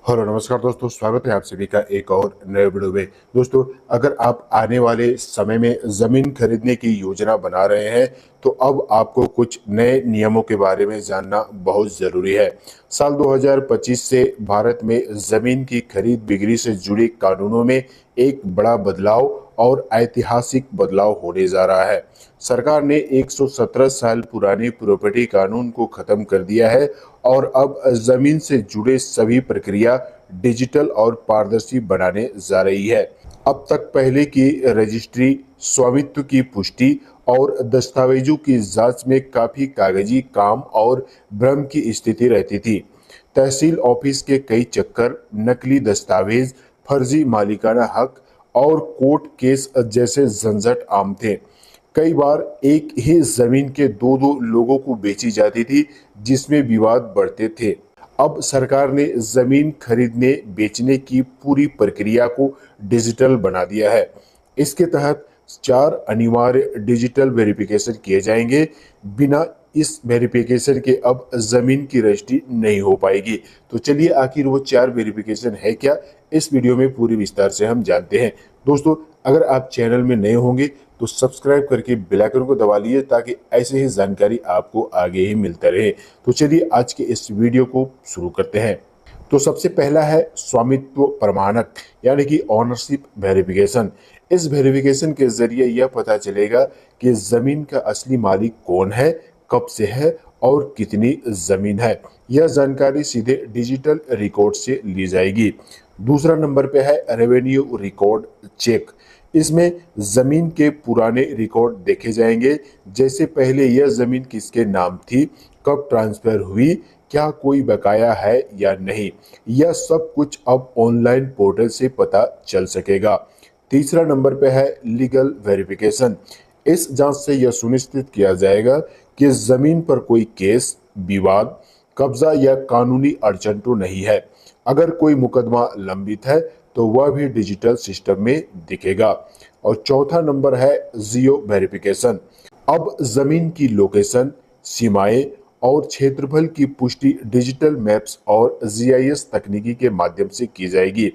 Hello नमस्कार दोस्तों, स्वागत है आप सभी का एक और नए वीडियो में। दोस्तों, अगर आप आने वाले समय में ज़मीन खरीदने की योजना बना रहे हैं तो अब आपको कुछ नए नियमों के बारे में जानना बहुत ज़रूरी है। साल 2025 से भारत में ज़मीन की खरीद बिक्री से जुड़े कानूनों में एक बड़ा बदलाव और ऐतिहासिक बदलाव होने जा रहा है। सरकार ने 117 साल पुराने प्रॉपर्टी कानून को खत्म कर दिया है और अब जमीन से जुड़े सभी प्रक्रिया डिजिटल और पारदर्शी बनाने जा रही है। अब तक पहले की रजिस्ट्री, स्वामित्व की पुष्टि और दस्तावेजों की जांच में काफी कागजी काम और भ्रम की स्थिति रहती थी। तहसील ऑफिस के कई चक्कर, नकली दस्तावेज, फर्जी मालिकाना हक और कोर्ट केस जैसे झंझट आम थे। कई बार एक ही जमीन के दो दो लोगों को बेची जाती थी, जिसमें विवाद बढ़ते थे। अब सरकार ने जमीन खरीदने बेचने की पूरी प्रक्रिया को डिजिटल बना दिया है। इसके तहत 4 अनिवार्य डिजिटल वेरिफिकेशन किए जाएंगे। बिना इस वेरिफिकेशन के अब जमीन की रजिस्ट्री नहीं हो पाएगी। तो चलिए, आखिर वो 4 वेरिफिकेशन है क्या, इस वीडियो में पूरी विस्तार से हम जानते हैं। दोस्तों, अगर आप चैनल में नए होंगे तो सब्सक्राइब करके बेल आइकन को दबा लीजिए ताकि ऐसे ही जानकारी आपको आगे ही मिलता रहे। तो चलिए, आज के इस वीडियो को शुरू करते हैं। तो सबसे पहला है स्वामित्व प्रमाणक, यानी कि ऑनरशिप वेरिफिकेशन। इस वेरिफिकेशन के जरिए यह पता चलेगा कि जमीन का असली मालिक कौन है, कब से है और कितनी जमीन है। यह जानकारी सीधे डिजिटल रिकॉर्ड से ली जाएगी। दूसरा नंबर पे है रेवेन्यू रिकॉर्ड चेक। इसमें जमीन के पुराने रिकॉर्ड देखे जाएंगे, जैसे पहले यह जमीन किसके नाम थी, कब ट्रांसफर हुई, क्या कोई बकाया है या नहीं। यह सब कुछ अब ऑनलाइन पोर्टल से पता चल सकेगा। तीसरा नंबर पे है लीगल वेरिफिकेशन। इस जांच से यह सुनिश्चित किया जाएगा कि जमीन पर कोई केस, विवाद, कब्जा या कानूनी अड़चन तो नहीं है। अगर कोई मुकदमा लंबित है तो वह भी डिजिटल सिस्टम में दिखेगा। और चौथा नंबर है जियो वेरिफिकेशन। अब जमीन की लोकेशन, सीमाएं और क्षेत्रफल की पुष्टि डिजिटल मैप्स और जीआईएस तकनीकी के माध्यम से की जाएगी,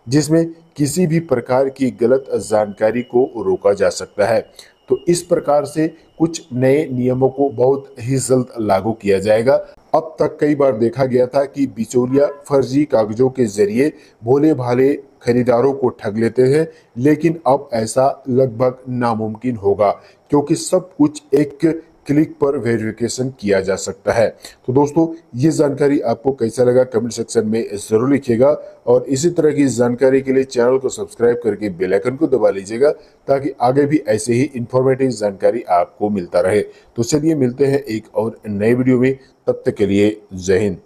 जिसमें किसी भी प्रकार की गलत जानकारी को रोका जा सकता है। तो इस प्रकार से कुछ नए नियमों को बहुत ही जल्द लागू किया जाएगा। अब तक कई बार देखा गया था कि बिचौलिया फर्जी कागजों के जरिए भोले भाले खरीदारों को ठग लेते हैं, लेकिन अब ऐसा लगभग नामुमकिन होगा, क्योंकि सब कुछ एक क्लिक पर वेरिफिकेशन किया जा सकता है। तो दोस्तों, ये जानकारी आपको कैसा लगा कमेंट सेक्शन में जरूर लिखिएगा और इसी तरह की जानकारी के लिए चैनल को सब्सक्राइब करके बेल आइकन को दबा लीजिएगा ताकि आगे भी ऐसे ही इंफॉर्मेटिव जानकारी आपको मिलता रहे। तो चलिए, मिलते हैं एक और नए वीडियो में। तब तक के लिए जय हिंद।